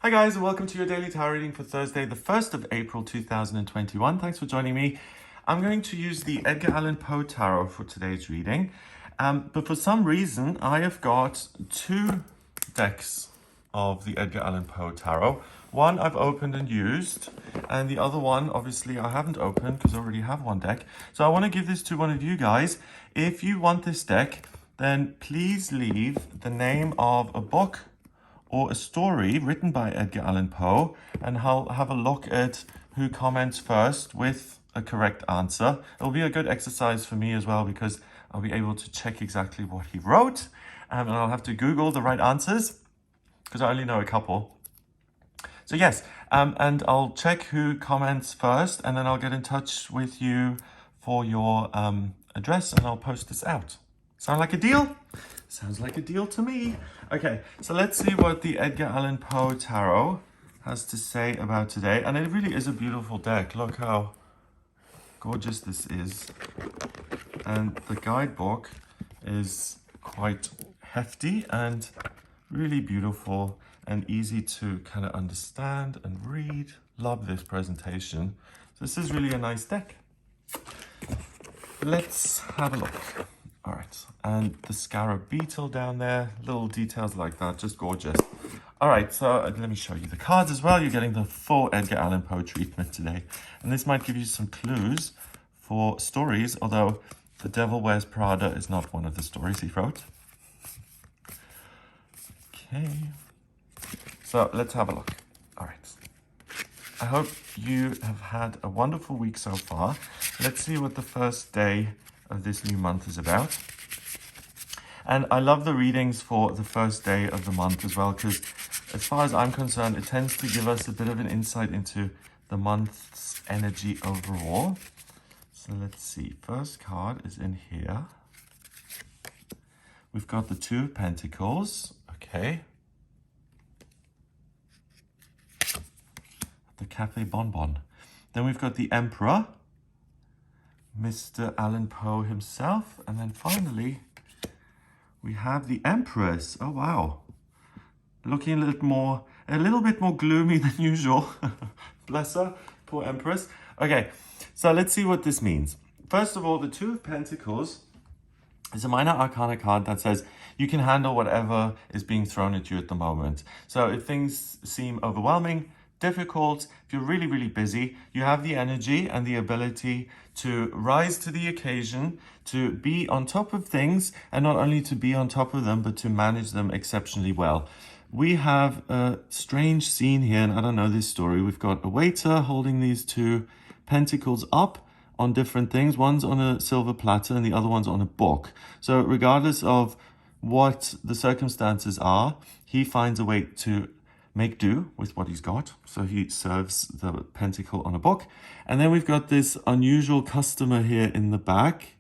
Hi guys, and welcome to your daily tarot reading for Thursday, the 1st of April 2021. Thanks for joining me. I'm going to use the Edgar Allan Poe Tarot for today's reading. But for some reason, I have got two decks of the Edgar Allan Poe Tarot. One I've opened and used, and the other one, obviously, I haven't opened because I already have one deck. So I want to give this to one of you guys. If you want this deck, then please leave the name of a book or a story written by Edgar Allan Poe, and I'll have a look at who comments first with a correct answer. It'll be a good exercise for me as well because I'll be able to check exactly what he wrote, and I'll have to Google the right answers because I only know a couple. So yes, and I'll check who comments first, and then I'll get in touch with you for your address, and I'll post this out. Sound like a deal? Sounds like a deal to me. Okay, so let's see what the Edgar Allan Poe Tarot has to say about today. And it really is a beautiful deck. Look how gorgeous this is. And the guidebook is quite hefty and really beautiful and easy to kind of understand and read. Love this presentation. This is really a nice deck. Let's have a look. All right, and the scarab beetle down there, little details like that, just gorgeous. All right, so let me show you the cards as well. You're getting the full Edgar Allan Poe treatment today. And this might give you some clues for stories, although The Devil Wears Prada is not one of the stories he wrote. Okay, so let's have a look. All right, I hope you have had a wonderful week so far. Let's see what the first day of this new month is about. And I love the readings for the first day of the month as well, because as far as I'm concerned, it tends to give us a bit of an insight into the month's energy overall. So let's see, first card is in here. We've got the Two of Pentacles, okay. The Cafe Bonbon. Then we've got the Emperor, Mr. Allan Poe himself, and then finally we have the Empress. Oh wow, looking a little bit more gloomy than usual. Bless her, poor Empress. Okay, so let's see what this means. First of all, the Two of Pentacles is a minor arcana card that says you can handle whatever is being thrown at you at the moment. So if things seem overwhelming, difficult, if you're really, really busy, you have the energy and the ability to rise to the occasion, to be on top of things, and not only to be on top of them, but to manage them exceptionally well. We have a strange scene here, and I don't know this story. We've got a waiter holding these two pentacles up on different things. One's on a silver platter and the other one's on a book. So regardless of what the circumstances are, he finds a way to make do with what he's got. So he serves the pentacle on a book. And then we've got this unusual customer here in the back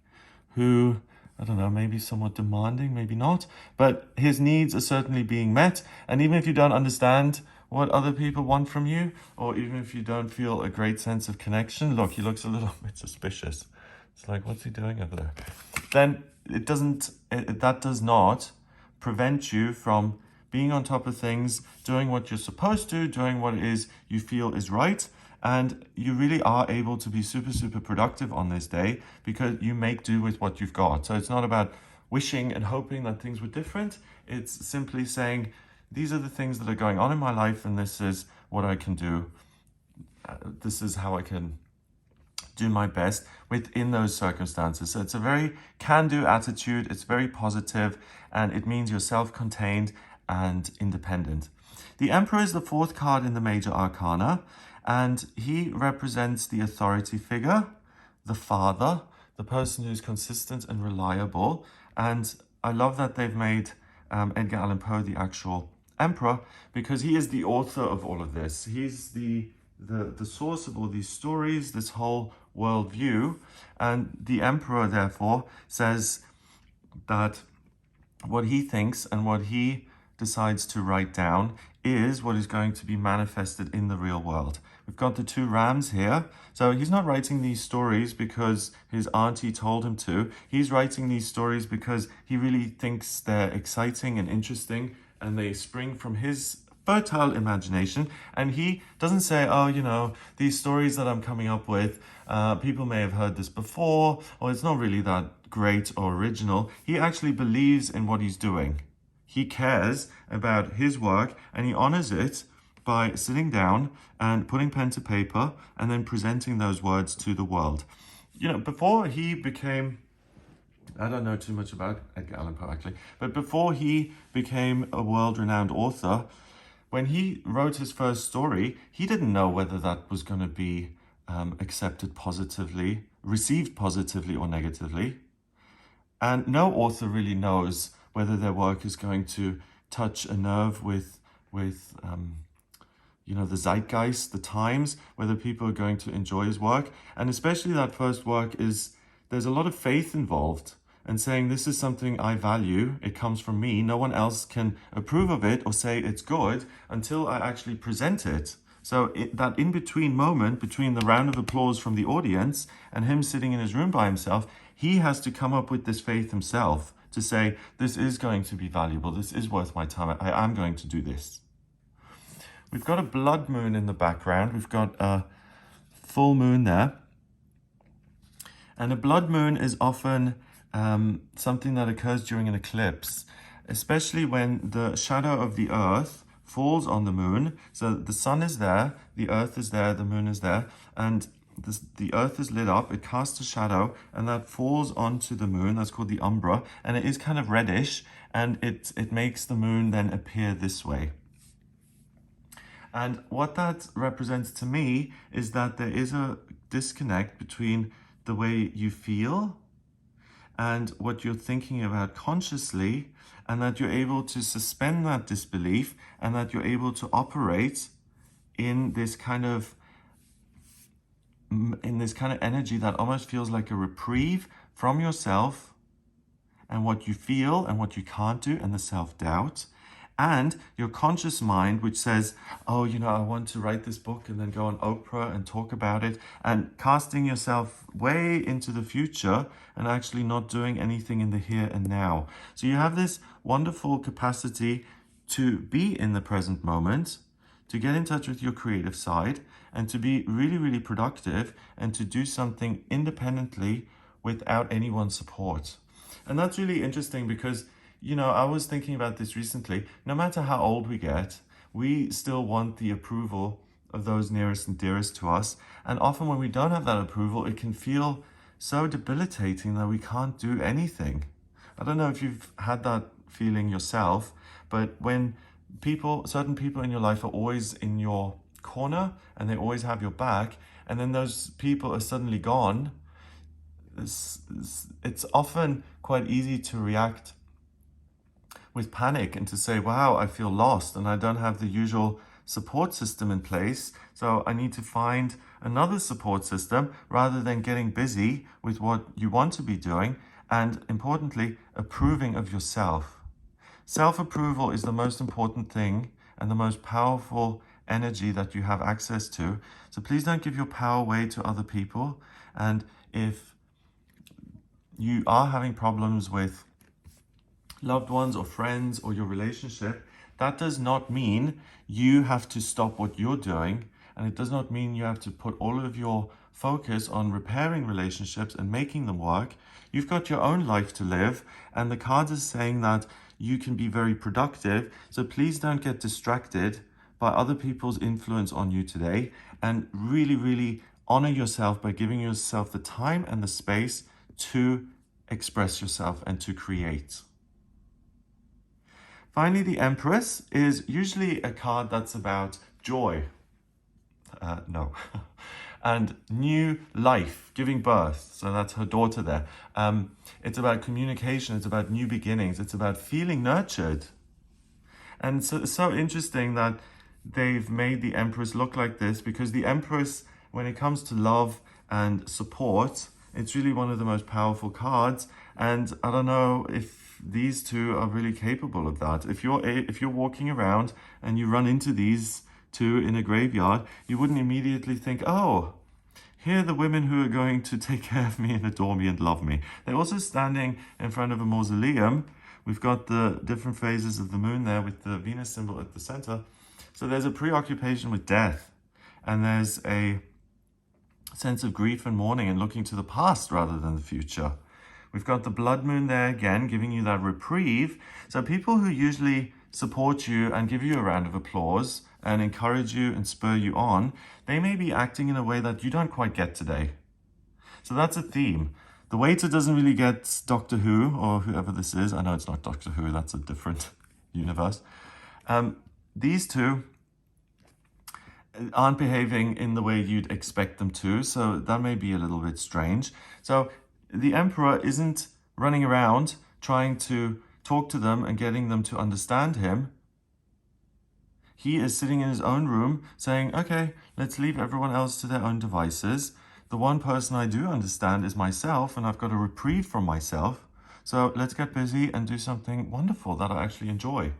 who, I don't know, maybe somewhat demanding, maybe not, but his needs are certainly being met. And even if you don't understand what other people want from you, or even if you don't feel a great sense of connection, look, he looks a little bit suspicious. It's like, what's he doing over there? Then that does not prevent you from being on top of things, doing what you're supposed to, doing what it is you feel is right. And you really are able to be super, super productive on this day because you make do with what you've got. So it's not about wishing and hoping that things were different. It's simply saying, these are the things that are going on in my life and this is what I can do. This is how I can do my best within those circumstances. So it's a very can-do attitude. It's very positive, and it means you're self-contained and independent. The Emperor is the fourth card in the major arcana, and he represents the authority figure, the father, the person who's consistent and reliable. And I love that they've made Edgar Allan Poe the actual Emperor, because he is the author of all of this. He's the source of all these stories, this whole worldview. And the Emperor, therefore, says that what he thinks and what he decides to write down is what is going to be manifested in the real world. We've got the two rams here. So he's not writing these stories because his auntie told him to. He's writing these stories because he really thinks they're exciting and interesting, and they spring from his fertile imagination, and he doesn't say, oh, you know, these stories that I'm coming up with, people may have heard this before, or it's not really that great or original. He actually believes in what he's doing. He cares about his work, and he honors it by sitting down and putting pen to paper and then presenting those words to the world. You know, before he became, I don't know too much about Edgar Allan Poe actually, but before he became a world-renowned author, when he wrote his first story, he didn't know whether that was going to be accepted positively, received positively or negatively. And no author really knows whether their work is going to touch a nerve with you know, the zeitgeist, the times, whether people are going to enjoy his work. And especially that first work there's a lot of faith involved, and saying this is something I value, it comes from me, no one else can approve of it or say it's good until I actually present it. So that in-between moment between the round of applause from the audience and him sitting in his room by himself, he has to come up with this faith himself to say, this is going to be valuable, this is worth my time, I am going to do this. We've got a blood moon in the background. We've got a full moon there. And a blood moon is often something that occurs during an eclipse, especially when the shadow of the earth falls on the moon. So the sun is there, the earth is there, the moon is there, and the earth is lit up, it casts a shadow, and that falls onto the moon. That's called the umbra, and it is kind of reddish, and it makes the moon then appear this way. And what that represents to me is that there is a disconnect between the way you feel and what you're thinking about consciously, and that you're able to suspend that disbelief, and that you're able to operate in this kind of energy that almost feels like a reprieve from yourself and what you feel and what you can't do, and the self-doubt. And your conscious mind, which says, oh, you know, I want to write this book and then go on Oprah and talk about it, and casting yourself way into the future and actually not doing anything in the here and now. So you have this wonderful capacity to be in the present moment, to get in touch with your creative side, and to be really, really productive, and to do something independently without anyone's support. And that's really interesting because, you know, I was thinking about this recently. No matter how old we get, we still want the approval of those nearest and dearest to us. And often when we don't have that approval, it can feel so debilitating that we can't do anything. I don't know if you've had that feeling yourself, but when certain people in your life are always in your corner and they always have your back, and then those people are suddenly gone, it's often quite easy to react with panic and to say, wow, I feel lost and I don't have the usual support system in place, so I need to find another support system, rather than getting busy with what you want to be doing, and importantly, approving of yourself. Self-approval is the most important thing and the most powerful energy that you have access to. So please don't give your power away to other people. And if you are having problems with loved ones or friends or your relationship, that does not mean you have to stop what you're doing, and it does not mean you have to put all of your focus on repairing relationships and making them work. You've got your own life to live, and the cards are saying that you can be very productive. So please don't get distracted by other people's influence on you today, and really, really honor yourself by giving yourself the time and the space to express yourself and to create. Finally, the Empress is usually a card that's about joy. And new life, giving birth. So that's her daughter there. It's about communication. It's about new beginnings. It's about feeling nurtured. And so it's so interesting that they've made the Empress look like this, because the Empress, when it comes to love and support, it's really one of the most powerful cards. And I don't know if these two are really capable of that. If you're walking around and you run into these two in a graveyard, you wouldn't immediately think, oh, here are the women who are going to take care of me and adore me and love me. They're also standing in front of a mausoleum. We've got the different phases of the moon there with the Venus symbol at the center. So there's a preoccupation with death, and there's a sense of grief and mourning and looking to the past rather than the future. We've got the blood moon there again, giving you that reprieve. So people who usually support you and give you a round of applause and encourage you and spur you on, they may be acting in a way that you don't quite get today. So that's a theme. The waiter doesn't really get Doctor Who or whoever this is. I know it's not Doctor Who, that's a different universe. These two aren't behaving in the way you'd expect them to, so that may be a little bit strange. So the Emperor isn't running around trying to talk to them and getting them to understand him. He is sitting in his own room saying, okay, let's leave everyone else to their own devices. The one person I do understand is myself, and I've got a reprieve from myself. So let's get busy and do something wonderful that I actually enjoy.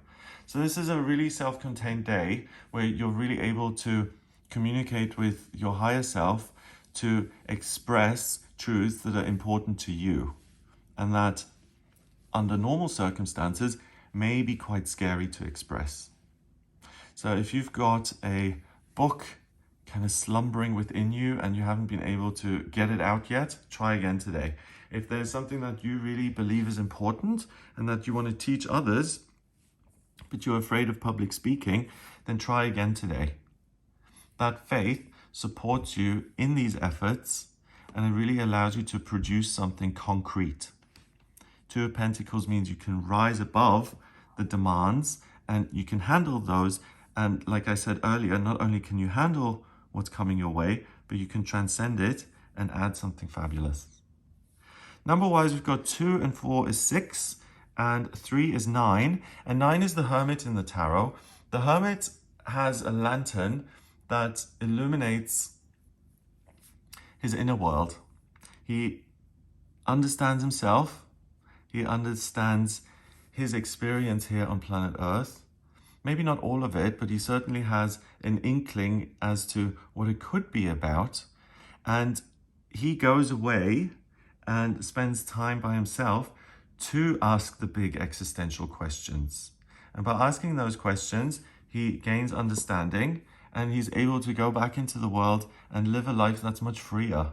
So this is a really self-contained day where you're really able to communicate with your higher self to express truths that are important to you, and that under normal circumstances may be quite scary to express. So if you've got a book kind of slumbering within you and you haven't been able to get it out yet, try again today. If there's something that you really believe is important and that you want to teach others, but you're afraid of public speaking, then try again today. That faith supports you in these efforts, and it really allows you to produce something concrete. Two of Pentacles means you can rise above the demands and you can handle those. And like I said earlier, not only can you handle what's coming your way, but you can transcend it and add something fabulous. Number-wise, we've got 2 and 4 is 6, and 3 is 9, and 9 is the Hermit in the tarot. The Hermit has a lantern that illuminates his inner world. He understands himself. He understands his experience here on planet Earth. Maybe not all of it, but he certainly has an inkling as to what it could be about. And he goes away and spends time by himself to ask the big existential questions. And by asking those questions, he gains understanding, and he's able to go back into the world and live a life that's much freer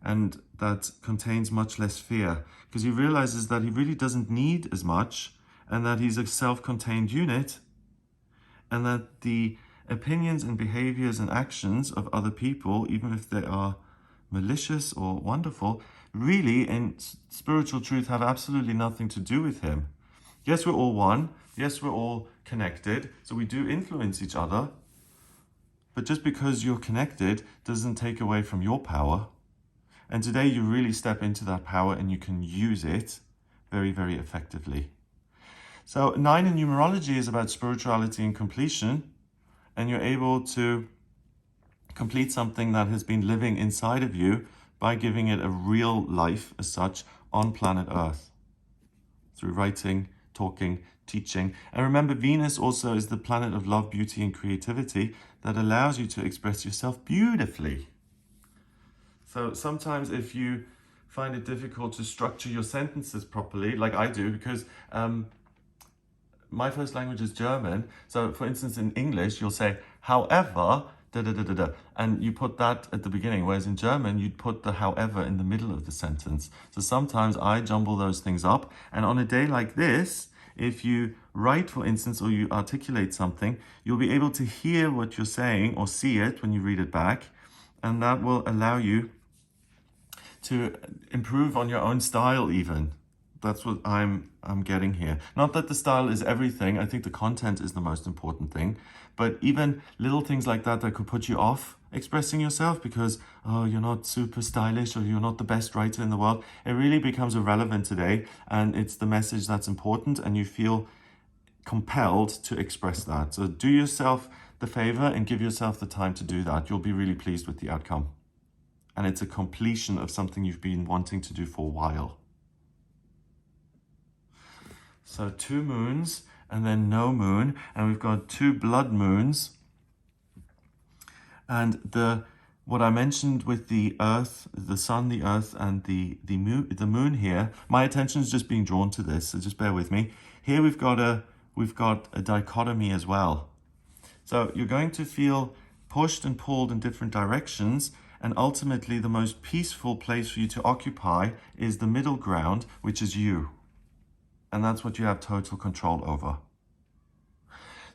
and that contains much less fear, because he realizes that he really doesn't need as much, and that he's a self-contained unit, and that the opinions and behaviors and actions of other people, even if they are malicious or wonderful, really in spiritual truth have absolutely nothing to do with him. Yes, we're all one. Yes, we're all connected. So we do influence each other. But just because you're connected doesn't take away from your power. And today you really step into that power and you can use it very, very effectively. So 9 in numerology is about spirituality and completion. And you're able to complete something that has been living inside of you by giving it a real life as such on planet Earth. Through writing, talking, teaching. And remember, Venus also is the planet of love, beauty, and creativity that allows you to express yourself beautifully. So sometimes if you find it difficult to structure your sentences properly, like I do, because my first language is German. So for instance, in English, you'll say, however, da da da da da, and you put that at the beginning, whereas in German, you'd put the however in the middle of the sentence. So sometimes I jumble those things up, and on a day like this, if you write, for instance, or you articulate something, you'll be able to hear what you're saying or see it when you read it back, and that will allow you to improve on your own style even. That's what I'm getting here. Not that the style is everything. I think the content is the most important thing. But even little things like that could put you off expressing yourself because, oh, you're not super stylish or you're not the best writer in the world. It really becomes irrelevant today. And it's the message that's important, and you feel compelled to express that. So do yourself the favor and give yourself the time to do that. You'll be really pleased with the outcome. And it's a completion of something you've been wanting to do for a while. So 2 moons and then no moon, and we've got 2 blood moons. And what I mentioned with the earth, the sun, the earth, and the moon here, my attention is just being drawn to this, so just bear with me. Here we've got a dichotomy as well. So you're going to feel pushed and pulled in different directions, and ultimately the most peaceful place for you to occupy is the middle ground, which is you. And that's what you have total control over.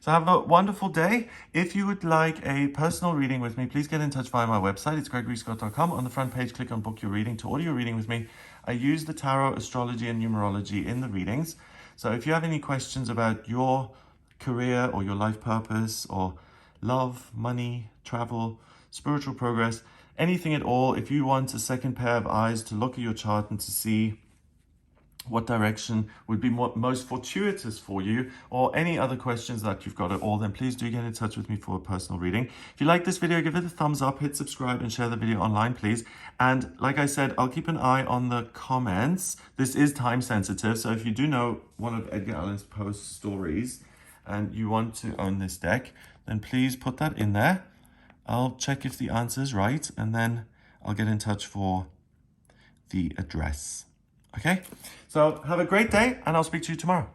So have a wonderful day. If you would like a personal reading with me, please get in touch via my website. It's gregoryscott.com. On the front page, click on book your reading to order your reading with me. I use the tarot, astrology, and numerology in the readings. So if you have any questions about your career or your life purpose or love, money, travel, spiritual progress, anything at all, if you want a second pair of eyes to look at your chart and to see what direction would be most fortuitous for you, or any other questions that you've got at all, then please do get in touch with me for a personal reading. If you like this video, give it a thumbs up, hit subscribe, and share the video online, please. And like I said, I'll keep an eye on the comments. This is time sensitive, so if you do know one of Edgar Allan's Poe's stories and you want to own this deck, then please put that in there. I'll check if the answer is right, and then I'll get in touch for the address. Okay, so have a great day, and I'll speak to you tomorrow.